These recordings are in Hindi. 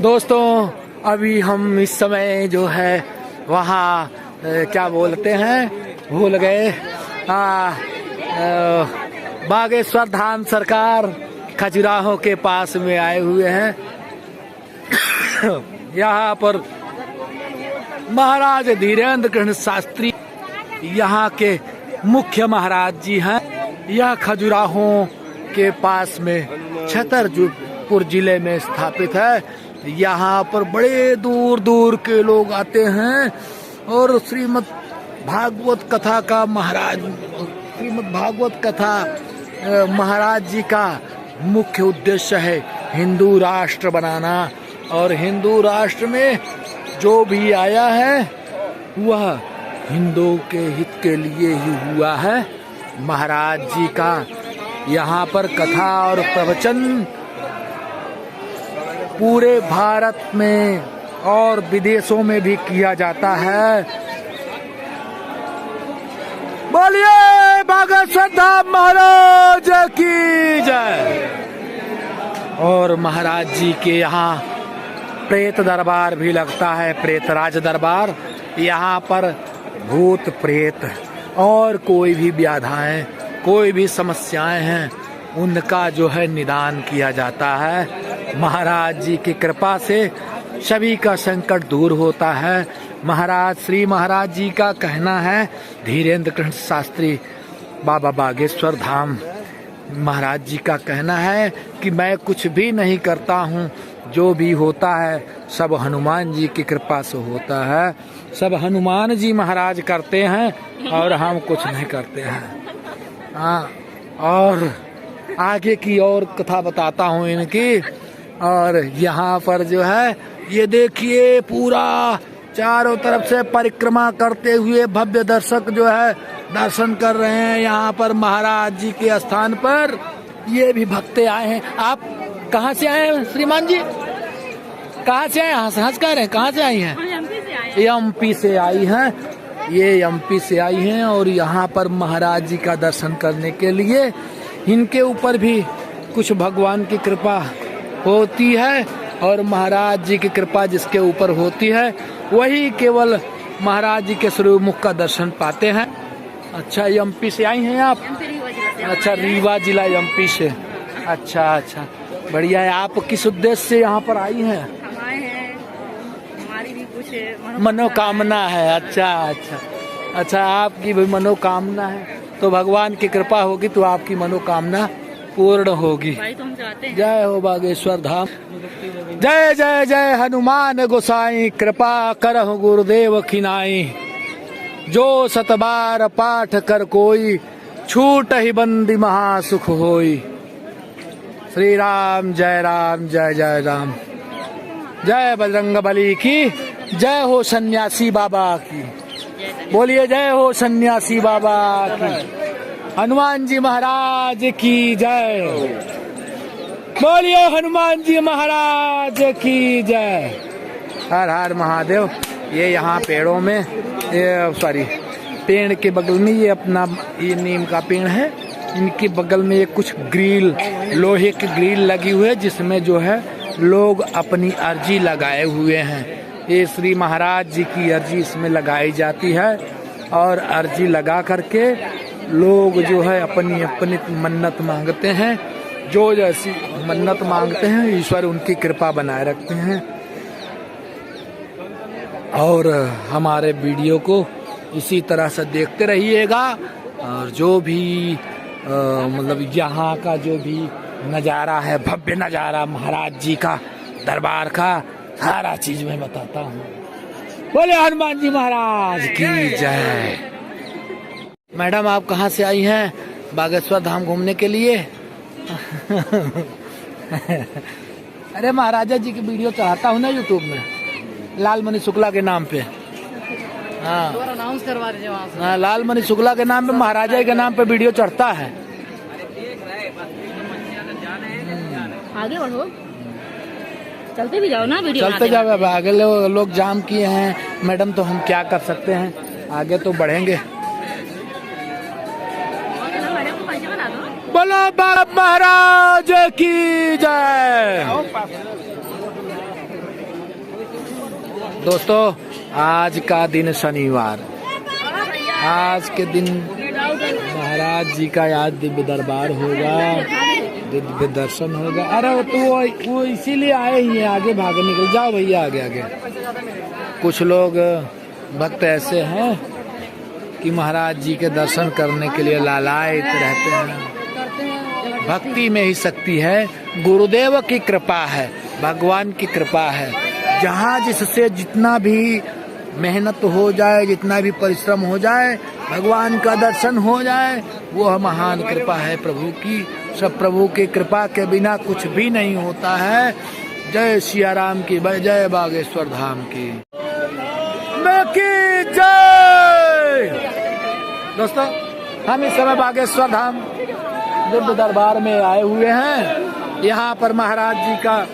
दोस्तों अभी हम इस समय जो है वहाँ क्या बोलते हैं भूल गए, बागेश्वर धाम सरकार खजुराहो के पास में आए हुए हैं। यहाँ पर महाराज धीरेन्द्र कृष्ण शास्त्री यहाँ के मुख्य महाराज जी हैं। यह खजुराहो के पास में छतरपुर जिले में स्थापित है। यहाँ पर बड़े दूर दूर के लोग आते हैं और श्रीमद् भागवत कथा का श्रीमद् भागवत कथा महाराज जी का मुख्य उद्देश्य है हिंदू राष्ट्र बनाना, और हिंदू राष्ट्र में जो भी आया है वह हिंदुओं के हित के लिए ही हुआ है। महाराज जी का यहाँ पर कथा और प्रवचन पूरे भारत में और विदेशों में भी किया जाता है। बोलिए बागेश्वर धाम महाराज की जय। और महाराज जी के यहाँ प्रेत दरबार भी लगता है, प्रेतराज दरबार। यहाँ पर भूत प्रेत और कोई भी व्याधाएं, कोई भी समस्याएं हैं, उनका जो है निदान किया जाता है। महाराज जी की कृपा से सभी का संकट दूर होता है। श्री महाराज जी का कहना है, धीरेन्द्र कृष्ण शास्त्री बाबा बागेश्वर धाम महाराज जी का कहना है कि मैं कुछ भी नहीं करता हूँ, जो भी होता है सब हनुमान जी की कृपा से होता है। सब हनुमान जी महाराज करते हैं और हम कुछ नहीं करते हैं। और आगे की और कथा बताता हूँ इनकी। और यहाँ पर जो है ये देखिए पूरा चारों तरफ से परिक्रमा करते हुए भव्य दर्शक जो है दर्शन कर रहे हैं। यहाँ पर महाराज जी के स्थान पर ये भी भक्ते आए हैं। आप कहाँ से आए हैं श्रीमान जी? कहाँ से आए? हंस कर रहे हैं, कहाँ से आई हैं? एमपी से आई हैं। ये एमपी से आई हैं और यहाँ पर महाराज जी का दर्शन करने के लिए इनके ऊपर भी कुछ भगवान की कृपा होती है। और महाराज जी की कृपा जिसके ऊपर होती है वही केवल महाराज जी के स्वरूप का दर्शन पाते हैं। अच्छा, एमपी से आई हैं आप? अच्छा, रीवा जिला एमपी से। अच्छा, बढ़िया है। आप किस उद्देश्य से यहाँ पर आई हैं? हमारी भी कुछ मनोकामना है। अच्छा, आपकी भी मनोकामना है तो भगवान की कृपा होगी तो आपकी मनोकामना पूर्ण होगी। जय हो बागेश्वर धाम। जय जय जय हनुमान गोसाई, कृपा करहु गुरुदेव खिनाई। जो सतबार पाठ कर कोई, छूट ही बंदी महासुख होई। श्री राम जय जय राम। जय बजरंग बली की जय हो, सन्यासी बाबा की बोलिए जय हो, सन्यासी बाबा की। हनुमान जी महाराज की जय। बोलिए हनुमान जी महाराज की जय। हर हर महादेव। ये यहाँ पेड़ों में पेड़ के बगल में ये नीम का पेड़ है। इनके बगल में ये कुछ ग्रिल, लोहे की ग्रिल लगी हुई है जिसमें जो है लोग अपनी अर्जी लगाए हुए हैं। ये श्री महाराज जी की अर्जी इसमें लगाई जाती है और अर्जी लगा करके लोग जो है अपनी अपनी मन्नत मांगते हैं। जो जैसी मन्नत मांगते हैं ईश्वर उनकी कृपा बनाए रखते हैं। और हमारे वीडियो को इसी तरह से देखते रहिएगा। और जो भी मतलब यहाँ का जो भी नज़ारा है, भव्य नज़ारा महाराज जी का दरबार का, सारा चीज मैं बताता हूँ। बोले हनुमान जी महाराज की जय। मैडम आप कहाँ से आई हैं बागेश्वर धाम घूमने के लिए? अरे महाराजा जी की वीडियो चढ़ाता हूँ ना यूट्यूब में, लालमणि शुक्ला के नाम पे। हाँ, अनाउंस करवा दीजिए वहाँ से। हाँ, लालमणि शुक्ला के नाम पे, महाराजा के नाम पे वीडियो चढ़ता है। आगे बढ़ो, चलते भी जाओ ना, वीडियो चलते जाओ। अब आगे लोग जाम किए हैं मैडम, तो हम क्या कर सकते हैं, आगे तो बढ़ेंगे। बोलो बाबा महाराज की जय। दोस्तों आज का दिन शनिवार, आज के दिन महाराज जी का आज दिव्य दरबार होगा, दिव्य दर्शन होगा। अरे वो इसीलिए आए ही हैं, आगे भागे निकल जाओ भैया आगे आगे। कुछ लोग भक्त ऐसे हैं कि महाराज जी के दर्शन करने के लिए लालायित रहते हैं। भक्ति में ही शक्ति है, गुरुदेव की कृपा है, भगवान की कृपा है। जहाँ जिससे जितना भी मेहनत हो जाए, जितना भी परिश्रम हो जाए, भगवान का दर्शन हो जाए, वो महान कृपा है प्रभु की। सब प्रभु की कृपा के बिना कुछ भी नहीं होता है। जय सिया राम की, जय बागेश्वर धाम की जय। दोस्तों हम इस समय बागेश्वर धाम दिव्य दरबार में आए हुए हैं। यहाँ पर महाराज जी का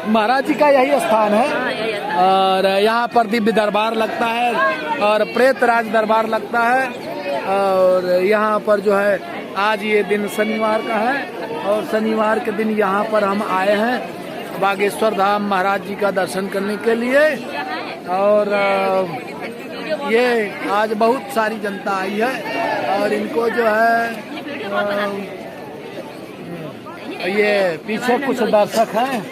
महाराज जी का यही स्थान है और यहाँ पर दिव्य दरबार लगता है और प्रेत राज दरबार लगता है। और यहाँ पर जो है आज ये दिन शनिवार का है और शनिवार के दिन यहाँ पर हम आए हैं बागेश्वर धाम महाराज जी का दर्शन करने के लिए। और ये आज बहुत सारी जनता आई है और इनको जो है ये पीछे कुछ दर्शक हैं,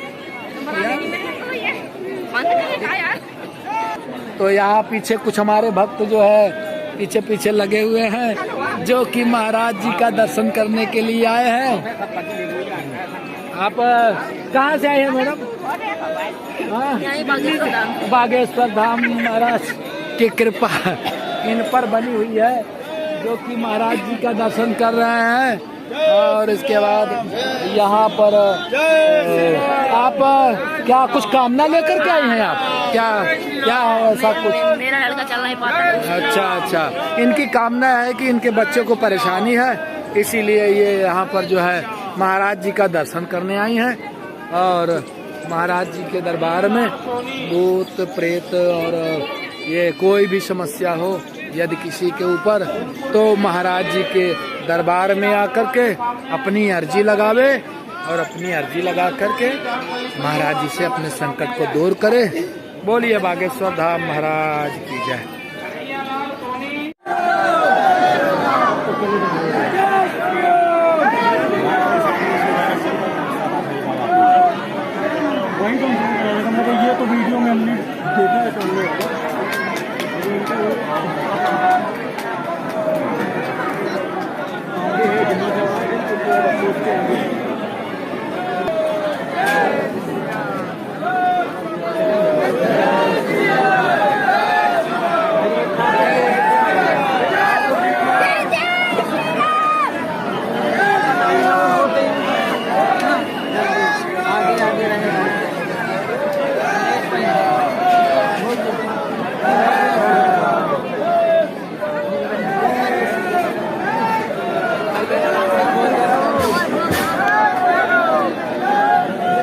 तो यहाँ पीछे कुछ हमारे भक्त जो है पीछे पीछे लगे हुए हैं जो कि महाराज जी का दर्शन करने के लिए आए हैं। आप कहाँ से आए हैं मैडम? बागेश्वर धाम महाराज की कृपा इन पर बनी हुई है जो कि महाराज जी का दर्शन कर रहे हैं। और इसके बाद यहाँ पर आप क्या कुछ कामना लेकर के आए हैं? आप क्या क्या है ऐसा कुछ? मेरा लड़का चल नहीं पाता। अच्छा, इनकी कामना है कि इनके बच्चे को परेशानी है, इसीलिए ये यहाँ पर जो है महाराज जी का दर्शन करने आई हैं। और महाराज जी के दरबार में भूत प्रेत और ये कोई भी समस्या हो यदि किसी के ऊपर, तो महाराज जी के दरबार में आकर के अपनी अर्जी लगावे और अपनी अर्जी लगा करके महाराज जी से अपने संकट को दूर करे। बोलिए बागेश्वर धाम महाराज की जय। ये तो वीडियो में हमने देखा है।